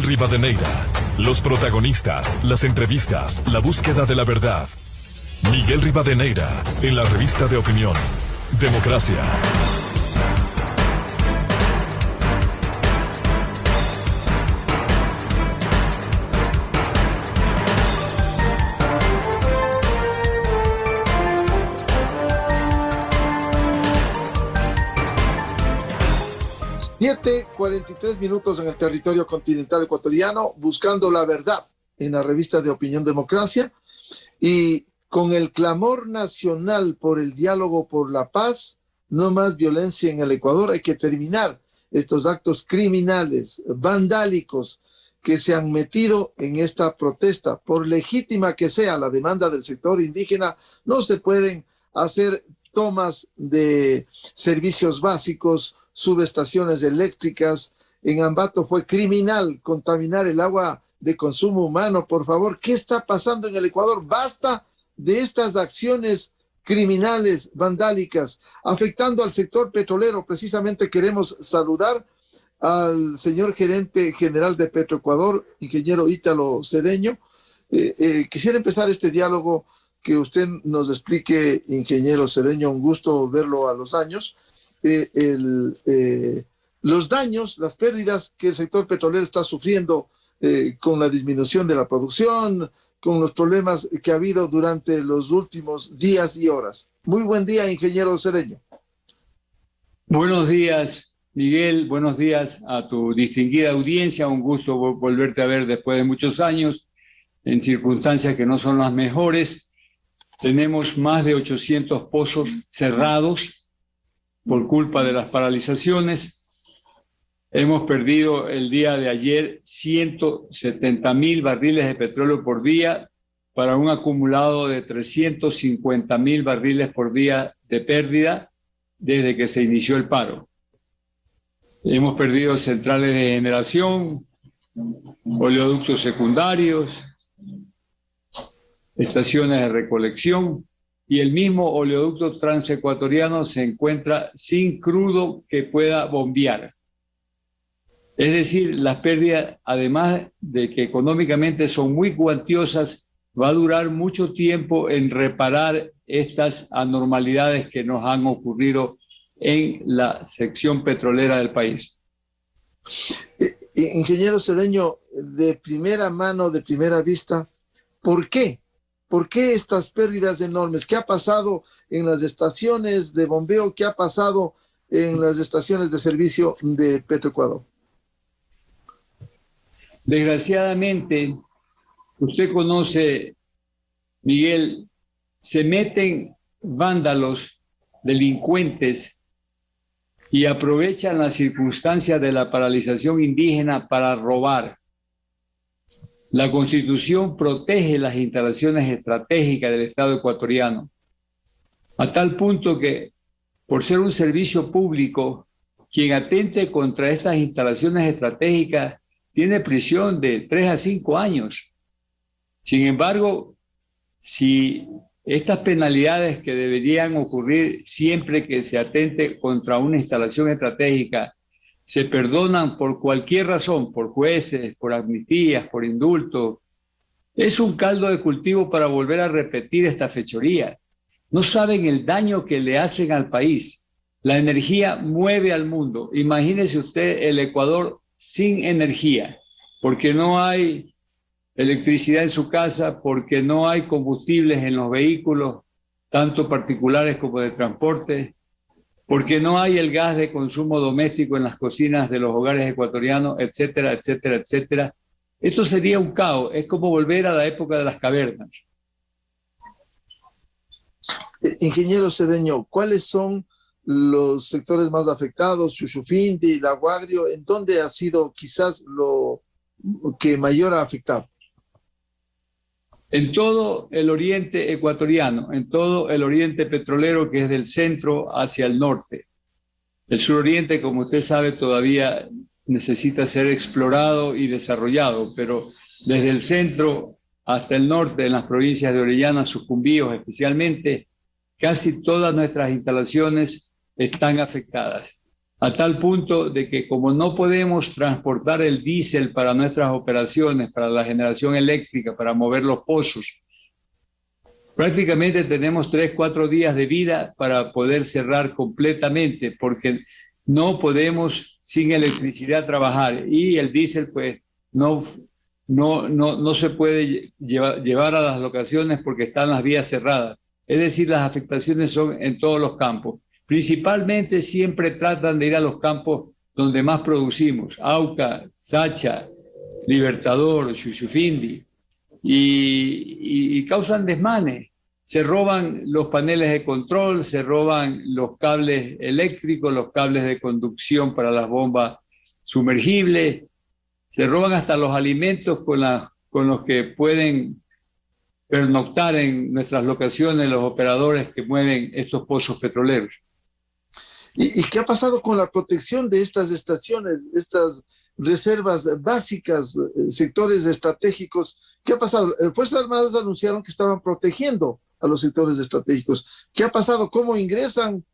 Rivadeneira. Los protagonistas, las entrevistas, la búsqueda de la verdad. Miguel Rivadeneira, en la revista de opinión Democracia. Siete 43 minutos en el territorio continental ecuatoriano, buscando la verdad en la revista de opinión Democracia, y con el clamor nacional por el diálogo por la paz, no más violencia en el Ecuador. Hay que terminar estos actos criminales, vandálicos, que se han metido en esta protesta. Por legítima que sea la demanda del sector indígena, no se pueden hacer tomas de servicios básicos, subestaciones eléctricas. En Ambato fue criminal contaminar el agua de consumo humano. Por favor, ¿qué está pasando en el Ecuador? Basta de estas acciones criminales, vandálicas, afectando al sector petrolero. Precisamente queremos saludar al señor gerente general de Petroecuador, ingeniero Ítalo Cedeño. Quisiera empezar este diálogo, que usted nos explique, ingeniero Cedeño, un gusto verlo a los años. Los daños, las pérdidas que el sector petrolero está sufriendo con la disminución de la producción, con los problemas que ha habido durante los últimos días y horas. Muy buen día, ingeniero Cedeño. Buenos días, Miguel. Buenos días a tu distinguida audiencia. Un gusto volverte a ver después de muchos años, en circunstancias que no son las mejores. Tenemos más de 800 pozos cerrados por culpa de las paralizaciones. Hemos perdido el día de ayer 170.000 barriles de petróleo por día, para un acumulado de 350.000 barriles por día de pérdida desde que se inició el paro. Hemos perdido centrales de generación, oleoductos secundarios, estaciones de recolección, y el mismo oleoducto transecuatoriano se encuentra sin crudo que pueda bombear. Es decir, las pérdidas, además de que económicamente son muy cuantiosas, va a durar mucho tiempo en reparar estas anormalidades que nos han ocurrido en la sección petrolera del país. Ingeniero Cedeño, de primera mano, de primera vista, ¿por qué? ¿Por qué estas pérdidas enormes? ¿Qué ha pasado en las estaciones de bombeo? ¿Qué ha pasado en las estaciones de servicio de Petroecuador? Desgraciadamente, usted conoce, Miguel, se meten vándalos, delincuentes, y aprovechan las circunstancias de la paralización indígena para robar. La Constitución protege las instalaciones estratégicas del Estado ecuatoriano, a tal punto que, por ser un servicio público, quien atente contra estas instalaciones estratégicas tiene prisión de 3 a 5 años. Sin embargo, si estas penalidades, que deberían ocurrir siempre que se atente contra una instalación estratégica, se perdonan por cualquier razón, por jueces, por amnistías, por indultos, es un caldo de cultivo para volver a repetir esta fechoría. No saben el daño que le hacen al país. La energía mueve al mundo. Imagínese usted el Ecuador sin energía, porque no hay electricidad en su casa, porque no hay combustibles en los vehículos, tanto particulares como de transporte, porque no hay el gas de consumo doméstico en las cocinas de los hogares ecuatorianos, etcétera, etcétera, etcétera. Esto sería un caos, es como volver a la época de las cavernas. Ingeniero Cedeño, ¿cuáles son los sectores más afectados? Chushufindi, Laguagrio, ¿en dónde ha sido quizás lo que mayor ha afectado? En todo el oriente ecuatoriano, en todo el oriente petrolero, que es del centro hacia el norte. El suroriente, como usted sabe, todavía necesita ser explorado y desarrollado, pero desde el centro hasta el norte, en las provincias de Orellana, Sucumbíos especialmente, casi todas nuestras instalaciones están afectadas. a tal punto de que como no podemos transportar el diésel para nuestras operaciones, para la generación eléctrica, para mover los pozos, prácticamente tenemos 3-4 días de vida para poder cerrar completamente, porque no podemos sin electricidad trabajar, y el diésel pues no se puede llevar a las locaciones porque están las vías cerradas. Es decir, las afectaciones son en todos los campos. Principalmente siempre tratan de ir a los campos donde más producimos: Auca, Sacha, Libertador, Chuchufindi, y causan desmanes. Se roban los paneles de control, se roban los cables eléctricos, los cables de conducción para las bombas sumergibles, se roban hasta los alimentos con los que pueden pernoctar en nuestras locaciones los operadores que mueven estos pozos petroleros. ¿Y qué ha pasado con la protección de estas estaciones, estas reservas básicas, sectores estratégicos? ¿Qué ha pasado? Fuerzas Armadas anunciaron que estaban protegiendo a los sectores estratégicos. ¿Qué ha pasado? ¿Cómo ingresan?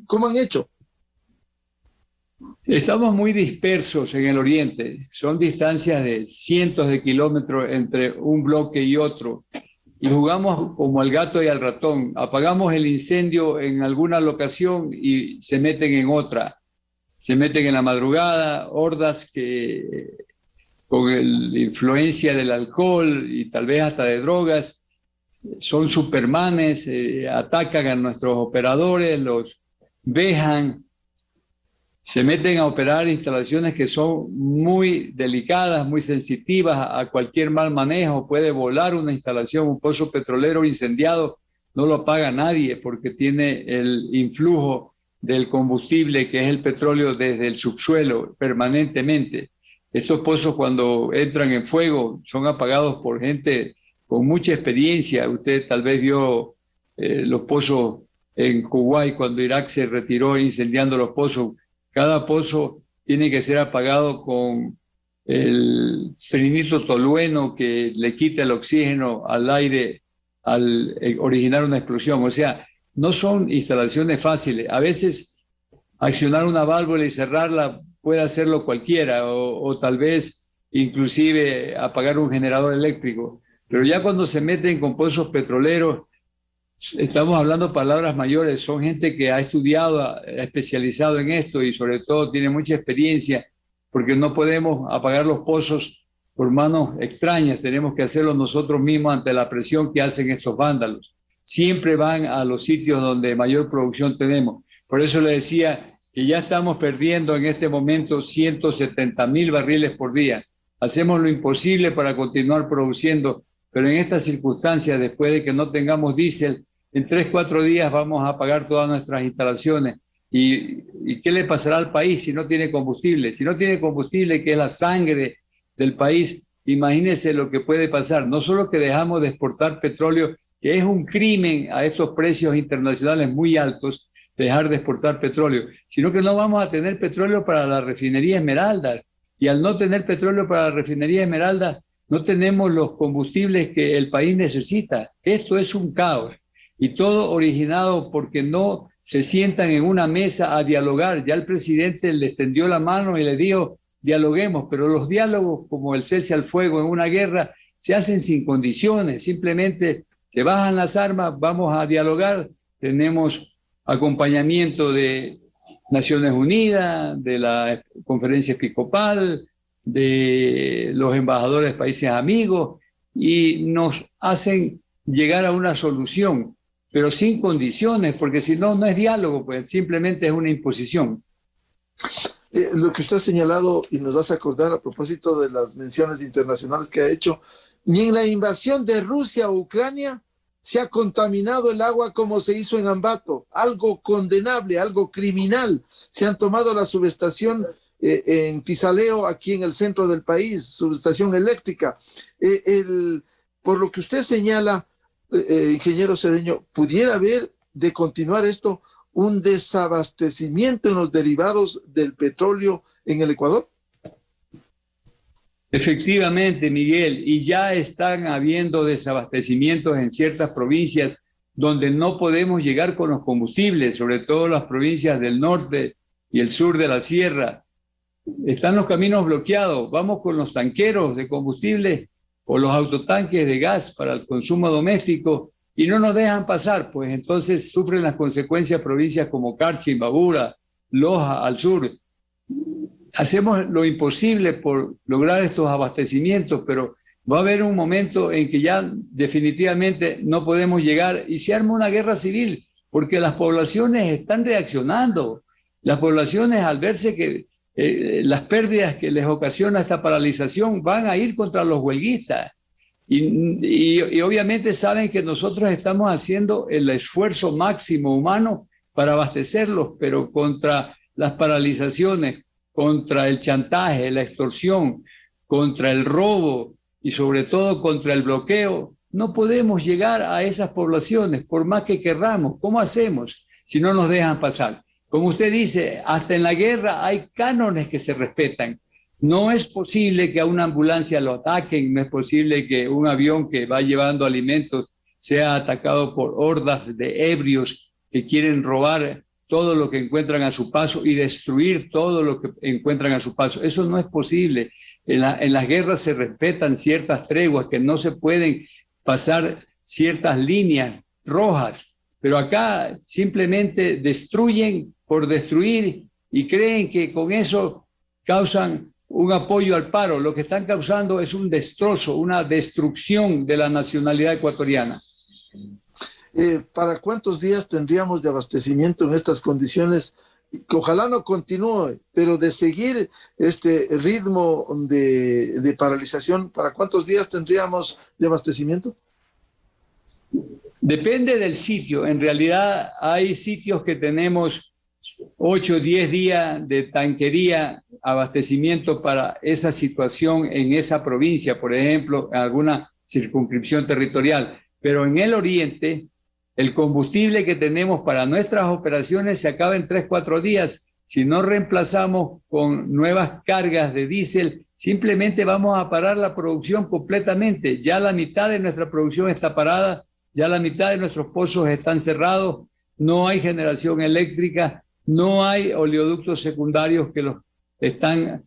¿Cómo han hecho? Estamos muy dispersos en el oriente. Son distancias de cientos de kilómetros entre un bloque y otro. Y jugamos como al gato y al ratón. Apagamos el incendio en alguna locación y se meten en otra. Se meten en la madrugada, hordas que con la influencia del alcohol y tal vez hasta de drogas, son supermanes, atacan a nuestros operadores, los vejan, se meten a operar instalaciones que son muy delicadas, muy sensitivas a cualquier mal manejo. Puede volar una instalación, un pozo petrolero incendiado, no lo apaga nadie porque tiene el influjo del combustible, que es el petróleo, desde el subsuelo permanentemente. Estos pozos, cuando entran en fuego, son apagados por gente con mucha experiencia. Usted tal vez vio los pozos en Kuwait cuando Irak se retiró incendiando los pozos. Cada pozo tiene que ser apagado con el selenito tolueno que le quita el oxígeno al aire al originar una explosión. O sea, no son instalaciones fáciles. A veces accionar una válvula y cerrarla puede hacerlo cualquiera, o tal vez inclusive apagar un generador eléctrico. Pero ya cuando se meten con pozos petroleros, estamos hablando palabras mayores. Son gente que ha estudiado, ha especializado en esto y sobre todo tiene mucha experiencia, porque no podemos apagar los pozos por manos extrañas. Tenemos que hacerlo nosotros mismos ante la presión que hacen estos vándalos. Siempre van a los sitios donde mayor producción tenemos. Por eso le decía que ya estamos perdiendo en este momento 170,000 barriles por día. Hacemos lo imposible para continuar produciendo, pero en estas circunstancias, después de que no tengamos diésel, en 3-4 días vamos a apagar todas nuestras instalaciones. ¿Y qué le pasará al país si no tiene combustible? Si no tiene combustible, que es la sangre del país, imagínese lo que puede pasar. No solo que dejamos de exportar petróleo, que es un crimen a estos precios internacionales muy altos, dejar de exportar petróleo, sino que no vamos a tener petróleo para la refinería Esmeralda. Y al no tener petróleo para la refinería Esmeralda, no tenemos los combustibles que el país necesita. Esto es un caos. Y todo originado porque no se sientan en una mesa a dialogar. Ya el presidente le extendió la mano y le dijo, dialoguemos, pero los diálogos, como el cese al fuego en una guerra, se hacen sin condiciones. Simplemente se bajan las armas, vamos a dialogar. Tenemos acompañamiento de Naciones Unidas, de la Conferencia Episcopal, de los embajadores de países amigos, y nos hacen llegar a una solución, pero sin condiciones, porque si no, no es diálogo, pues simplemente es una imposición. Lo que usted ha señalado y nos hace acordar a propósito de las menciones internacionales que ha hecho, ni en la invasión de Rusia a Ucrania se ha contaminado el agua como se hizo en Ambato, algo condenable, algo criminal. Se han tomado la subestación en Pisaleo, aquí en el centro del país, subestación eléctrica. Por lo que usted señala, ingeniero Cedeño, ¿pudiera haber, de continuar esto, un desabastecimiento en los derivados del petróleo en el Ecuador? Efectivamente, Miguel, y ya están habiendo desabastecimientos en ciertas provincias donde no podemos llegar con los combustibles, sobre todo las provincias del norte y el sur de la sierra, están los caminos bloqueados. Vamos con los tanqueros de combustible o los autotanques de gas para el consumo doméstico y no nos dejan pasar, pues entonces sufren las consecuencias provincias como Carchi, Imbabura, Loja, al sur. Hacemos lo imposible por lograr estos abastecimientos, pero va a haber un momento en que ya definitivamente no podemos llegar y se arma una guerra civil, porque las poblaciones están reaccionando. Las poblaciones, al verse que las pérdidas que les ocasiona esta paralización, van a ir contra los huelguistas. Y obviamente saben que nosotros estamos haciendo el esfuerzo máximo humano para abastecerlos, pero contra las paralizaciones, contra el chantaje, la extorsión, contra el robo y sobre todo contra el bloqueo, no podemos llegar a esas poblaciones por más que querramos. ¿Cómo hacemos si no nos dejan pasar? Como usted dice, hasta en la guerra hay cánones que se respetan. No es posible que a una ambulancia lo ataquen, no es posible que un avión que va llevando alimentos sea atacado por hordas de ebrios que quieren robar todo lo que encuentran a su paso y destruir todo lo que encuentran a su paso. Eso no es posible. En las guerras se respetan ciertas treguas, que no se pueden pasar ciertas líneas rojas, pero acá simplemente destruyen por destruir y creen que con eso causan un apoyo al paro. Lo que están causando es un destrozo, una destrucción de la nacionalidad ecuatoriana. ¿Para cuántos días tendríamos de abastecimiento en estas condiciones? Que ojalá no continúe, pero de seguir este ritmo de paralización, ¿para cuántos días tendríamos de abastecimiento? Depende del sitio. En realidad hay sitios que tenemos 8 o 10 días de tanquería, abastecimiento para esa situación en esa provincia, por ejemplo, en alguna circunscripción territorial. Pero en el oriente, el combustible que tenemos para nuestras operaciones se acaba en 3 o 4 días. Si no reemplazamos con nuevas cargas de diésel, simplemente vamos a parar la producción completamente. Ya la mitad de nuestra producción está parada, ya la mitad de nuestros pozos están cerrados, no hay generación eléctrica, no hay oleoductos secundarios que los están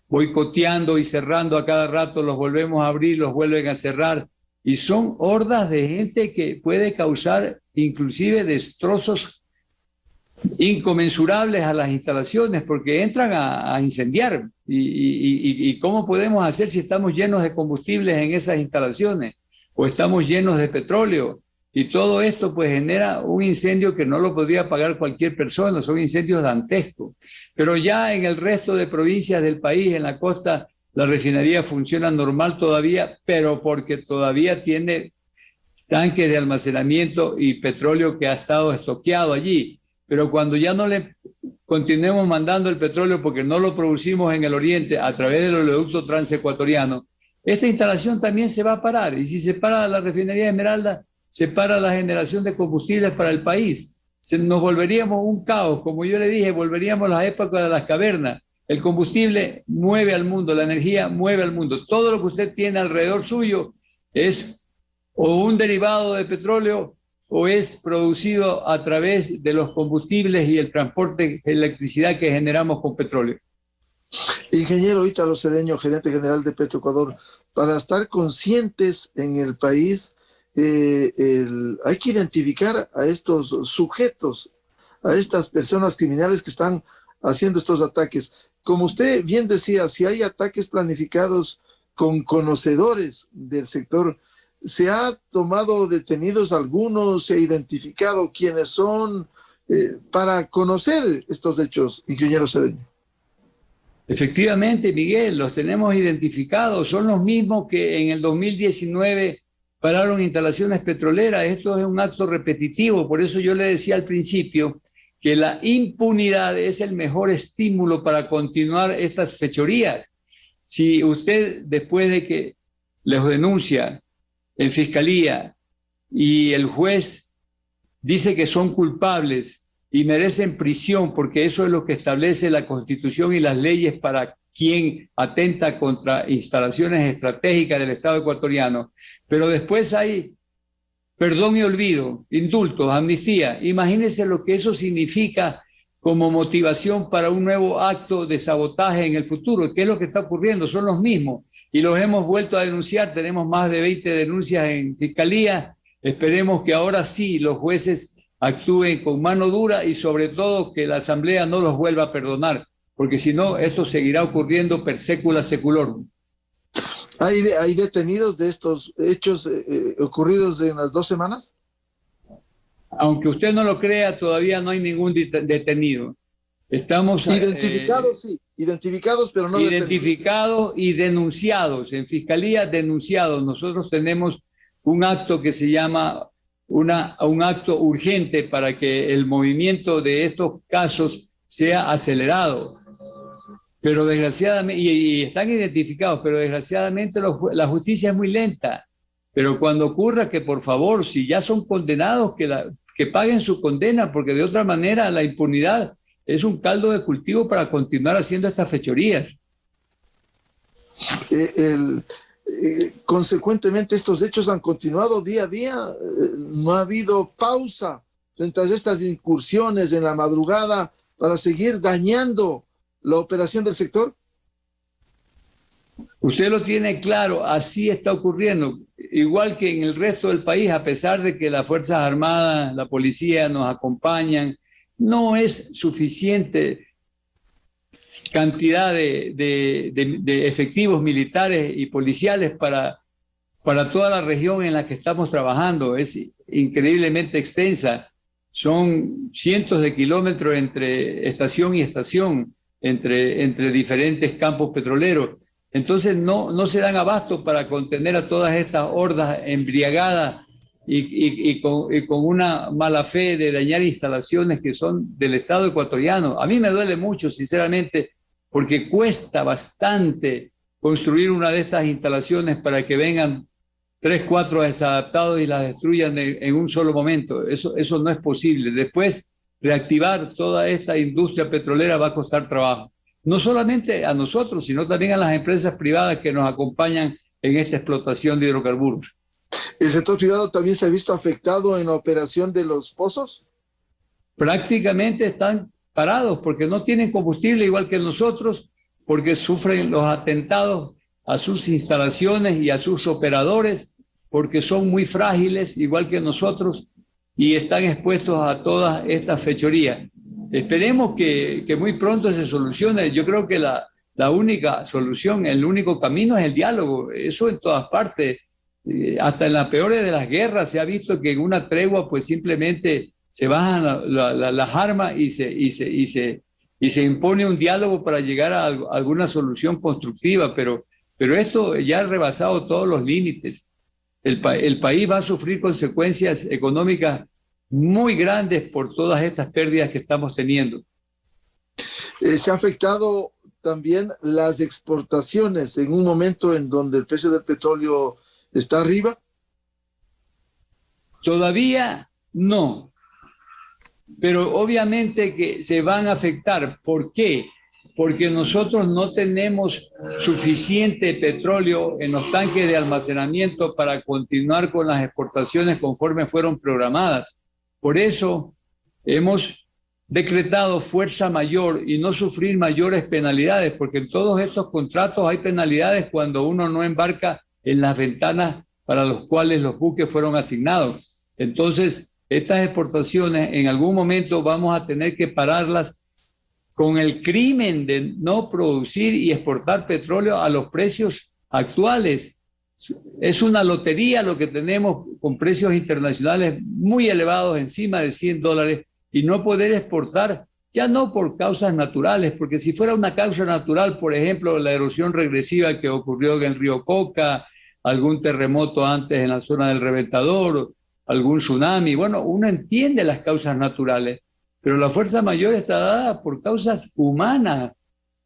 boicoteando y cerrando a cada rato, los volvemos a abrir, los vuelven a cerrar. Y son hordas de gente que puede causar inclusive destrozos inconmensurables a las instalaciones, porque entran a incendiar. ¿Y cómo podemos hacer si estamos llenos de combustibles en esas instalaciones? O estamos llenos de petróleo. Y todo esto pues genera un incendio que no lo podría apagar cualquier persona, son incendios dantescos. Pero ya en el resto de provincias del país, en la costa, la refinería funciona normal todavía, pero porque todavía tiene tanques de almacenamiento y petróleo que ha estado estoqueado allí. Pero cuando ya no le continuemos mandando el petróleo porque no lo producimos en el oriente a través del oleoducto transecuatoriano, esta instalación también se va a parar. Y si se para la refinería de Esmeralda, se para la generación de combustibles para el país. Nos volveríamos un caos. Como yo le dije, volveríamos a las épocas de las cavernas. El combustible mueve al mundo, la energía mueve al mundo. Todo lo que usted tiene alrededor suyo es o un derivado de petróleo o es producido a través de los combustibles y el transporte de electricidad que generamos con petróleo. Ingeniero Ítalo Cedeño, gerente general de Petroecuador, para estar conscientes en el país, hay que identificar a estos sujetos, a estas personas criminales que están haciendo estos ataques. Como usted bien decía, si hay ataques planificados con conocedores del sector, ¿se ha tomado detenidos algunos? ¿Se ha identificado quiénes son para conocer estos hechos, ingeniero Cedeño? Efectivamente, Miguel, los tenemos identificados. Son los mismos que en el 2019 pararon instalaciones petroleras. Esto es un acto repetitivo. Por eso yo le decía al principio que la impunidad es el mejor estímulo para continuar estas fechorías. Si usted, después de que les denuncia en fiscalía y el juez dice que son culpables y merecen prisión, porque eso es lo que establece la Constitución y las leyes para quien atenta contra instalaciones estratégicas del Estado ecuatoriano, pero después hay perdón y olvido, indultos, amnistía. Imagínense lo que eso significa como motivación para un nuevo acto de sabotaje en el futuro. ¿Qué es lo que está ocurriendo? Son los mismos y los hemos vuelto a denunciar. Tenemos más de 20 denuncias en fiscalía. Esperemos que ahora sí los jueces actúen con mano dura y sobre todo que la Asamblea no los vuelva a perdonar, porque si no, esto seguirá ocurriendo per secula seculorum. ¿Hay detenidos de estos hechos ocurridos en las 2 semanas? Aunque usted no lo crea, todavía no hay ningún detenido. Estamos identificados, sí, identificados, pero no identificados y denunciados. En fiscalía, denunciados. Nosotros tenemos un acto que se llama un acto urgente para que el movimiento de estos casos sea acelerado. Pero desgraciadamente, y están identificados, pero desgraciadamente la justicia es muy lenta. Pero cuando ocurra, que por favor, si ya son condenados, que paguen su condena, porque de otra manera la impunidad es un caldo de cultivo para continuar haciendo estas fechorías. Consecuentemente, estos hechos han continuado día a día. No ha habido pausa frente a estas incursiones en la madrugada para seguir dañando la operación del sector. Usted lo tiene claro, así está ocurriendo. Igual que en el resto del país, a pesar de que las Fuerzas Armadas, la policía nos acompañan, no es suficiente cantidad de efectivos militares y policiales para toda la región en la que estamos trabajando. Es increíblemente extensa. Son cientos de kilómetros entre estación y estación, entre diferentes campos petroleros. Entonces no se dan abasto para contener a todas estas hordas embriagadas y con una mala fe de dañar instalaciones que son del Estado ecuatoriano. A mí me duele mucho, sinceramente, porque cuesta bastante construir una de estas instalaciones para que vengan 3, 4 desadaptados y las destruyan en un solo momento. Eso no es posible. Después, reactivar toda esta industria petrolera va a costar trabajo. No solamente a nosotros, sino también a las empresas privadas que nos acompañan en esta explotación de hidrocarburos. ¿El sector privado también se ha visto afectado en la operación de los pozos? Prácticamente están parados porque no tienen combustible igual que nosotros, porque sufren los atentados a sus instalaciones y a sus operadores, porque son muy frágiles igual que nosotros y están expuestos a todas estas fechorías. Esperemos que muy pronto se solucione. Yo creo que la única solución, el único camino es el diálogo. Eso en todas partes. Hasta en las peores de las guerras se ha visto que en una tregua pues simplemente se bajan las armas y se impone un diálogo para llegar a alguna solución constructiva. Pero esto ya ha rebasado todos los límites. El país va a sufrir consecuencias económicas muy grandes por todas estas pérdidas que estamos teniendo. Se ha afectado también las exportaciones en un momento en donde el precio del petróleo está arriba. Todavía no, pero obviamente que se van a afectar. ¿Por qué? Porque nosotros no tenemos suficiente petróleo en los tanques de almacenamiento para continuar con las exportaciones conforme fueron programadas. Por eso hemos decretado fuerza mayor y no sufrir mayores penalidades, porque en todos estos contratos hay penalidades cuando uno no embarca en las ventanas para los cuales los buques fueron asignados. Entonces, estas exportaciones en algún momento vamos a tener que pararlas con el crimen de no producir y exportar petróleo a los precios actuales. Es una lotería lo que tenemos con precios internacionales muy elevados, encima de $100, y no poder exportar, ya no por causas naturales, porque si fuera una causa natural, por ejemplo, la erosión regresiva que ocurrió en el río Coca, algún terremoto antes en la zona del Reventador, algún tsunami, bueno, uno entiende las causas naturales, pero la fuerza mayor está dada por causas humanas.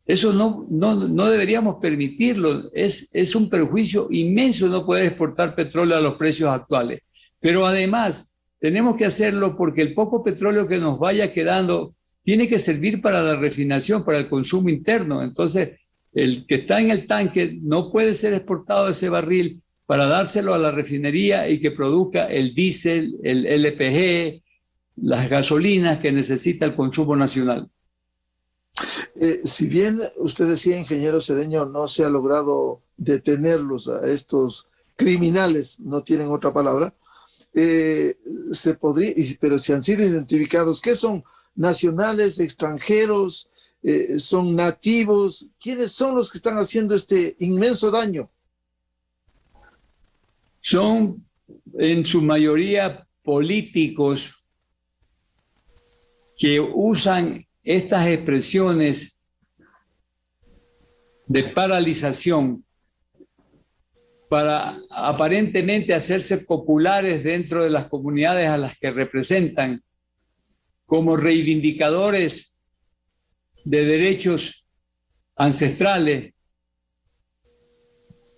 Eso no deberíamos permitirlo. Es un perjuicio inmenso no poder exportar petróleo a los precios actuales. Pero además tenemos que hacerlo porque el poco petróleo que nos vaya quedando tiene que servir para la refinación, para el consumo interno. Entonces, el que está en el tanque no puede ser exportado ese barril para dárselo a la refinería y que produzca el diésel, el LPG, las gasolinas que necesita el consumo nacional. Si bien usted decía, ingeniero Cedeño, no se ha logrado detenerlos a estos criminales, no tienen otra palabra, se podría, pero si han sido identificados, ¿qué son? ¿Nacionales, extranjeros, son nativos? ¿Quiénes son los que están haciendo este inmenso daño? Son en su mayoría políticos que usan estas expresiones de paralización para aparentemente hacerse populares dentro de las comunidades a las que representan, como reivindicadores de derechos ancestrales,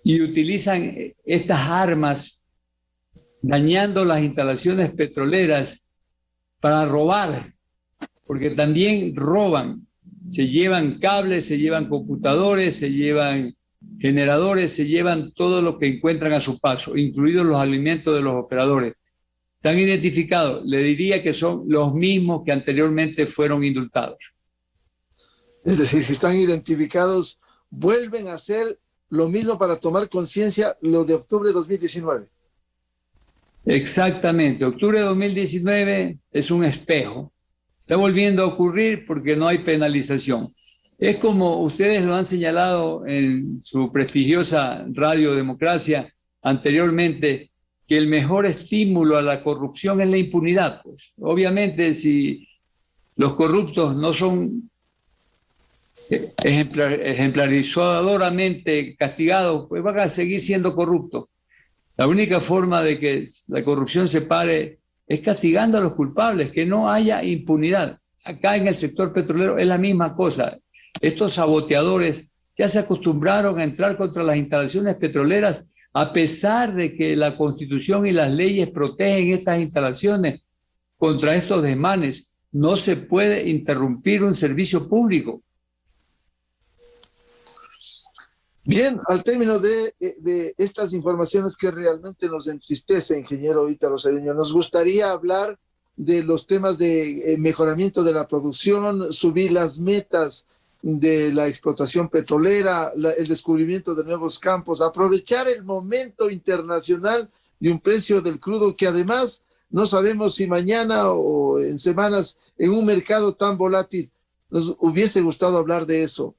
y utilizan estas armas dañando las instalaciones petroleras para robar, porque también roban, se llevan cables, se llevan computadores, se llevan generadores, se llevan todo lo que encuentran a su paso, incluidos los alimentos de los operadores. Están identificados, le diría que son los mismos que anteriormente fueron indultados. Es decir, si están identificados, vuelven a hacer lo mismo para tomar conciencia lo de octubre de 2019. Exactamente, octubre de 2019 es un espejo. Está volviendo a ocurrir porque no hay penalización. Es como ustedes lo han señalado en su prestigiosa Radio Democracia anteriormente, que el mejor estímulo a la corrupción es la impunidad. Pues, obviamente, si los corruptos no son ejemplarizadoramente castigados, pues van a seguir siendo corruptos. La única forma de que la corrupción se pare es castigando a los culpables, que no haya impunidad. Acá en el sector petrolero es la misma cosa. Estos saboteadores ya se acostumbraron a entrar contra las instalaciones petroleras, a pesar de que la Constitución y las leyes protegen estas instalaciones contra estos desmanes. No se puede interrumpir un servicio público. Bien, al término de estas informaciones que realmente nos entristece, ingeniero Ítalo Cedeño, nos gustaría hablar de los temas de mejoramiento de la producción, subir las metas de la explotación petrolera, el descubrimiento de nuevos campos, aprovechar el momento internacional de un precio del crudo que además no sabemos si mañana o en semanas en un mercado tan volátil. Nos hubiese gustado hablar de eso.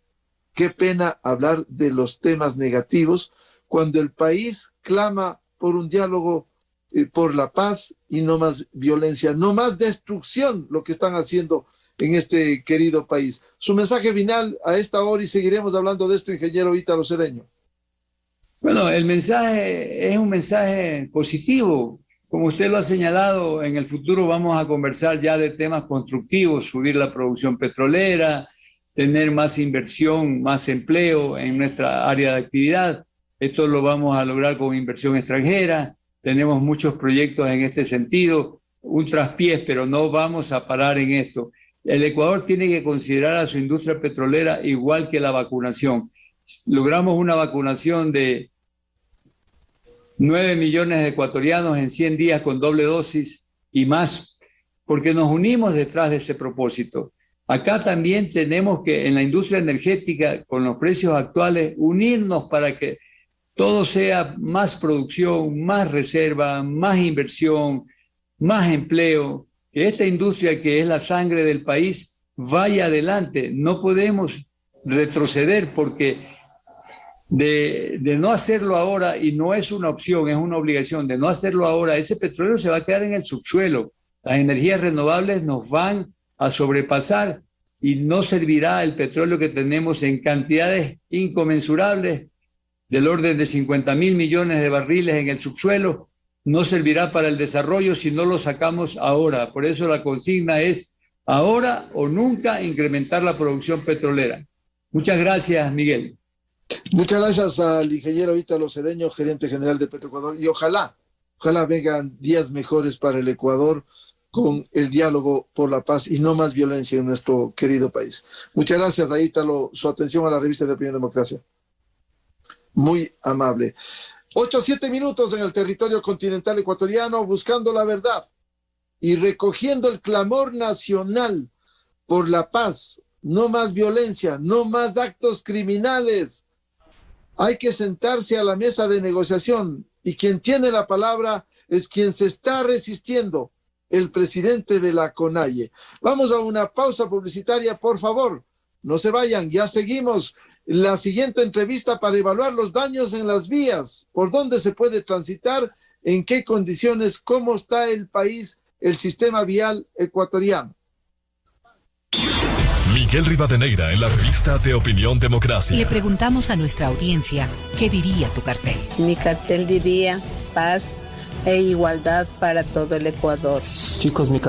Qué pena hablar de los temas negativos cuando el país clama por un diálogo, por la paz y no más violencia, no más destrucción, lo que están haciendo en este querido país. Su mensaje final a esta hora y seguiremos hablando de esto, ingeniero Ítalo Cedeño. Bueno, el mensaje es un mensaje positivo. Como usted lo ha señalado, en el futuro vamos a conversar ya de temas constructivos, subir la producción petrolera, tener más inversión, más empleo en nuestra área de actividad. Esto lo vamos a lograr con inversión extranjera. Tenemos muchos proyectos en este sentido, un traspiés, pero no vamos a parar en esto. El Ecuador tiene que considerar a su industria petrolera igual que la vacunación. Logramos una vacunación de 9 millones de ecuatorianos en 100 días con doble dosis y más, porque nos unimos detrás de ese propósito. Acá también tenemos que, en la industria energética, con los precios actuales, unirnos para que todo sea más producción, más reserva, más inversión, más empleo, que esta industria que es la sangre del país vaya adelante. No podemos retroceder porque de no hacerlo ahora, y no es una opción, es una obligación, de no hacerlo ahora, ese petróleo se va a quedar en el subsuelo. Las energías renovables nos van a sobrepasar y no servirá el petróleo que tenemos en cantidades inconmensurables del orden de 50.000 millones de barriles en el subsuelo, no servirá para el desarrollo si no lo sacamos ahora. Por eso la consigna es ahora o nunca incrementar la producción petrolera. Muchas gracias, Miguel. Muchas gracias al ingeniero Ítalo Cedeño, gerente general de Petroecuador, y ojalá vengan días mejores para el Ecuador con el diálogo por la paz y no más violencia en nuestro querido país. Muchas gracias a Ítalo, su atención a la revista de Opinión Democracia. Muy amable. 8-7 minutos en el territorio continental ecuatoriano, buscando la verdad. y recogiendo el clamor nacional por la paz, no más violencia, no más actos criminales. Hay que sentarse a la mesa de negociación y quien tiene la palabra es quien se está resistiendo, el presidente de la CONAIE. Vamos a una pausa publicitaria, por favor. No se vayan, ya seguimos la siguiente entrevista para evaluar los daños en las vías, por dónde se puede transitar, en qué condiciones, cómo está el país, el sistema vial ecuatoriano. Miguel Rivadeneira en la revista de Opinión Democracia. Le preguntamos a nuestra audiencia, ¿qué diría tu cartel? Mi cartel diría paz e igualdad para todo el Ecuador. Chicos, mi cartel